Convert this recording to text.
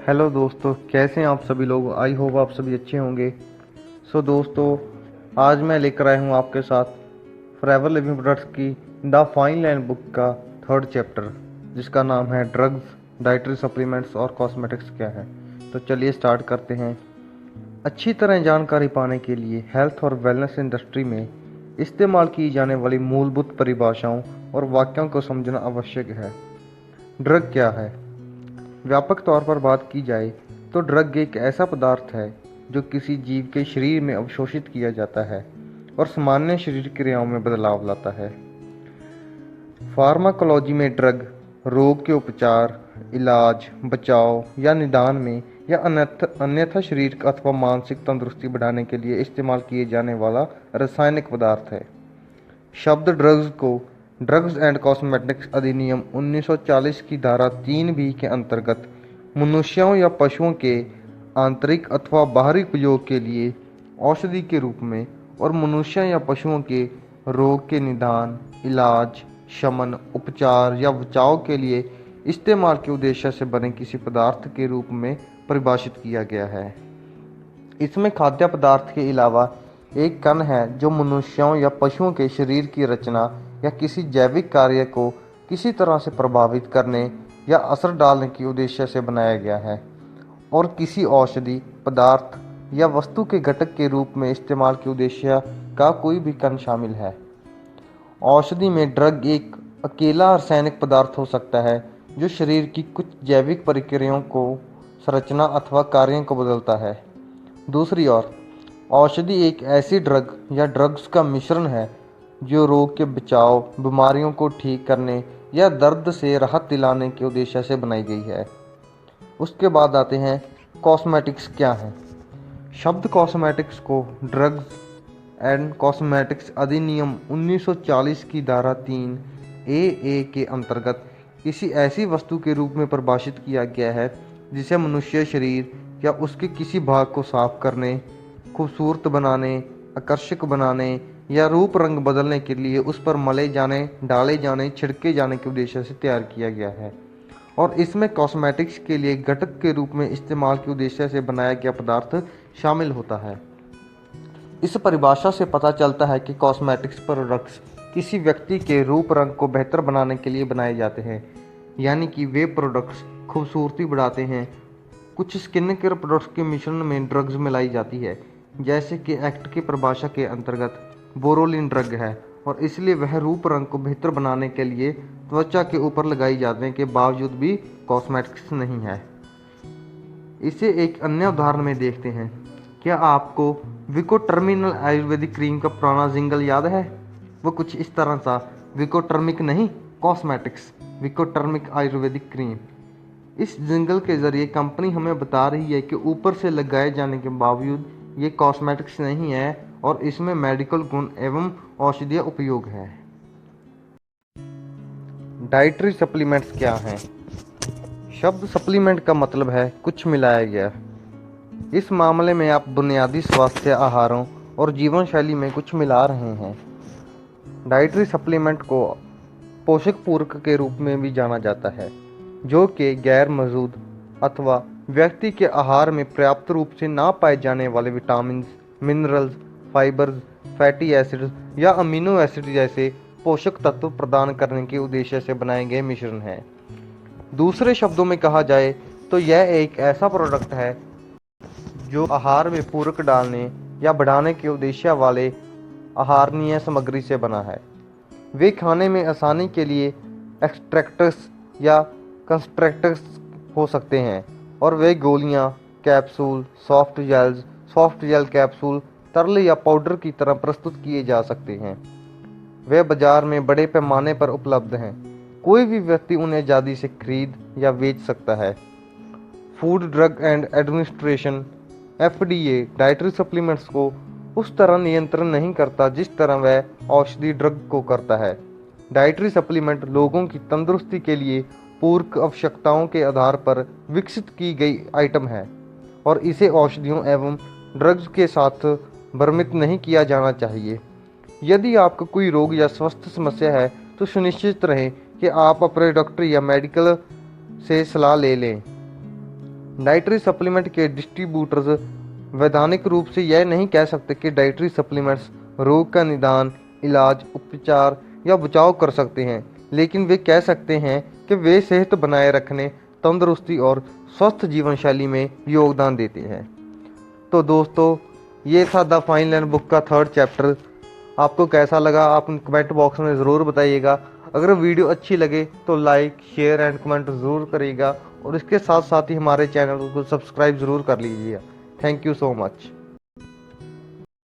Hello दोस्तों, कैसे हैं आप सभी लोग। आई होप आप सभी अच्छे होंगे। दोस्तों, आज मैं लेकर आया हूँ आपके साथ फॉरएवर लिविंग प्रोडक्ट्स की द फाइन लाइन बुक का थर्ड चैप्टर, जिसका नाम है ड्रग्स, डाइटरी सप्लीमेंट्स और कॉस्मेटिक्स क्या है। तो चलिए स्टार्ट करते हैं। अच्छी तरह जानकारी पाने के लिए हेल्थ और वेलनेस इंडस्ट्री में इस्तेमाल की जाने वाली मूलभूत परिभाषाओं और वाक्यों को समझना आवश्यक है। ड्रग क्या है? व्यापक तौर पर बात की जाए तो ड्रग एक ऐसा पदार्थ है जो किसी जीव के शरीर में अवशोषित किया जाता है और सामान्य शरीर क्रियाओं में बदलाव लाता है। फार्माकोलॉजी में ड्रग रोग के उपचार, इलाज, बचाव या निदान में या अन्यथा शरीर अथवा मानसिक तंदुरुस्ती बढ़ाने के लिए इस्तेमाल किए जाने वाला रासायनिक पदार्थ है। शब्द ड्रग्स को ड्रग्स एंड कॉस्मेटिक्स अधिनियम 1940 की धारा 3B के अंतर्गत मनुष्यों या पशुओं के आंतरिक अथवा बाहरी उपयोग के लिए औषधि के रूप में और मनुष्य या पशुओं के रोग के निदान, इलाज, शमन, उपचार या बचाव के लिए इस्तेमाल के उद्देश्य से बने किसी पदार्थ के रूप में परिभाषित किया गया है। इसमें खाद्य पदार्थ के अलावा एक कण है जो मनुष्यों या पशुओं के शरीर की रचना या किसी जैविक कार्य को किसी तरह से प्रभावित करने या असर डालने के उद्देश्य से बनाया गया है और किसी औषधि, पदार्थ या वस्तु के घटक के रूप में इस्तेमाल के उद्देश्य का कोई भी कण शामिल है। औषधि में ड्रग एक अकेला रासायनिक पदार्थ हो सकता है जो शरीर की कुछ जैविक प्रक्रियाओं को संरचना अथवा कार्यों को बदलता है। दूसरी ओर औषधि एक ऐसी ड्रग या ड्रग्स का मिश्रण है जो रोग के बचाव, बीमारियों को ठीक करने या दर्द से राहत दिलाने के उद्देश्य से बनाई गई है। उसके बाद आते हैं कॉस्मेटिक्स क्या है। शब्द कॉस्मेटिक्स को ड्रग्स एंड कॉस्मेटिक्स अधिनियम 1940 की धारा 3A के अंतर्गत किसी ऐसी वस्तु के रूप में परिभाषित किया गया है जिसे मनुष्य शरीर या उसके किसी भाग को साफ करने, खूबसूरत बनाने, आकर्षक बनाने या रूप रंग बदलने के लिए उस पर मले जाने, डाले जाने, छिड़के जाने के उद्देश्य से तैयार किया गया है और इसमें कॉस्मेटिक्स के लिए घटक के रूप में इस्तेमाल के उद्देश्य से बनाया गया पदार्थ शामिल होता है। इस परिभाषा से पता चलता है कि कॉस्मेटिक्स प्रोडक्ट्स किसी व्यक्ति के रूप रंग को बेहतर बनाने के लिए बनाए जाते हैं, यानी कि वे प्रोडक्ट्स खूबसूरती बढ़ाते हैं। कुछ स्किन केयर प्रोडक्ट्स के मिश्रण में ड्रग्स मिलाई जाती है, जैसे कि एक्ट की परिभाषा के अंतर्गत बोरोलिन ड्रग है और इसलिए वह रूप रंग को बेहतर बनाने के लिए त्वचा के ऊपर लगाई जाने के बावजूद भी कॉस्मेटिक्स नहीं है। इसे एक अन्य उदाहरण में देखते हैं। क्या आपको विको टर्मिनल आयुर्वेदिक क्रीम का पुराना जिंगल याद है? वो कुछ इस तरह सा, विको टर्मिक नहीं, cosmetics, Vicco turmeric Ayurvedic cream. इस जिंगल के जरिए कंपनी हमें बता रही है कि ऊपर से लगाए जाने के बावजूद ये कॉस्मेटिक्स नहीं है और इसमें मेडिकल गुण एवं औषधीय उपयोग है। डाइटरी सप्लीमेंट्स क्या हैं? शब्द सप्लीमेंट का मतलब है कुछ मिलाया गया। इस मामले में आप बुनियादी स्वास्थ्य आहारों और जीवन शैली में कुछ मिला रहे हैं। डाइटरी सप्लीमेंट को पोषक पूरक के रूप में भी जाना जाता है, जो कि गैर मौजूद अथवा व्यक्ति के आहार में पर्याप्त रूप से ना पाए जाने वाले vitamin, minerals, fibres, fatty acids या अमीनो एसिड जैसे पोषक तत्व प्रदान करने के उद्देश्य से बनाए गए मिश्रण हैं। दूसरे शब्दों में कहा जाए तो यह एक ऐसा प्रोडक्ट है जो आहार में पूरक डालने या बढ़ाने के उद्देश्य वाले आहारणीय सामग्री से बना है। वे खाने में आसानी के लिए एक्सट्रैक्ट्स या कंस्ट्रक्ट्स हो सकते हैं और वे गोलियां, कैप्सूल, सॉफ्ट जेल कैप्सूल, तरल या पाउडर की तरह प्रस्तुत किए जा सकते हैं। वे बाजार में बड़े पैमाने पर उपलब्ध हैं। कोई भी व्यक्ति उन्हें आज़ादी से खरीद या बेच सकता है। Food drug and administration FDA dietary supplements को उस तरह नियंत्रण नहीं करता जिस तरह वह औषधि ड्रग को करता है। डाइटरी सप्लीमेंट लोगों की तंदुरुस्ती के लिए पूरक आवश्यकताओं के आधार पर विकसित की गई आइटम है और इसे औषधियों एवं ड्रग्स के साथ भ्रमित नहीं किया जाना चाहिए। यदि आपका कोई रोग या स्वास्थ्य समस्या है तो सुनिश्चित रहें कि आप अपने डॉक्टर या मेडिकल से सलाह ले लें। डाइटरी सप्लीमेंट के डिस्ट्रीब्यूटर्स वैधानिक रूप से यह नहीं कह सकते कि डाइटरी सप्लीमेंट्स रोग का निदान, इलाज, उपचार या बचाव कर सकते हैं, लेकिन वे कह सकते हैं कि वे सेहत बनाए रखने, तंदुरुस्ती और स्वस्थ जीवन शैली में योगदान देते हैं। तो दोस्तों, ये था द फाइन लाइन बुक का 3rd चैप्टर। आपको कैसा लगा आप कमेंट बॉक्स में ज़रूर बताइएगा। अगर वीडियो अच्छी लगे तो लाइक, शेयर एंड कमेंट ज़रूर करिएगा और इसके साथ साथ ही हमारे चैनल को सब्सक्राइब ज़रूर कर लीजिएगा। Thank you so much.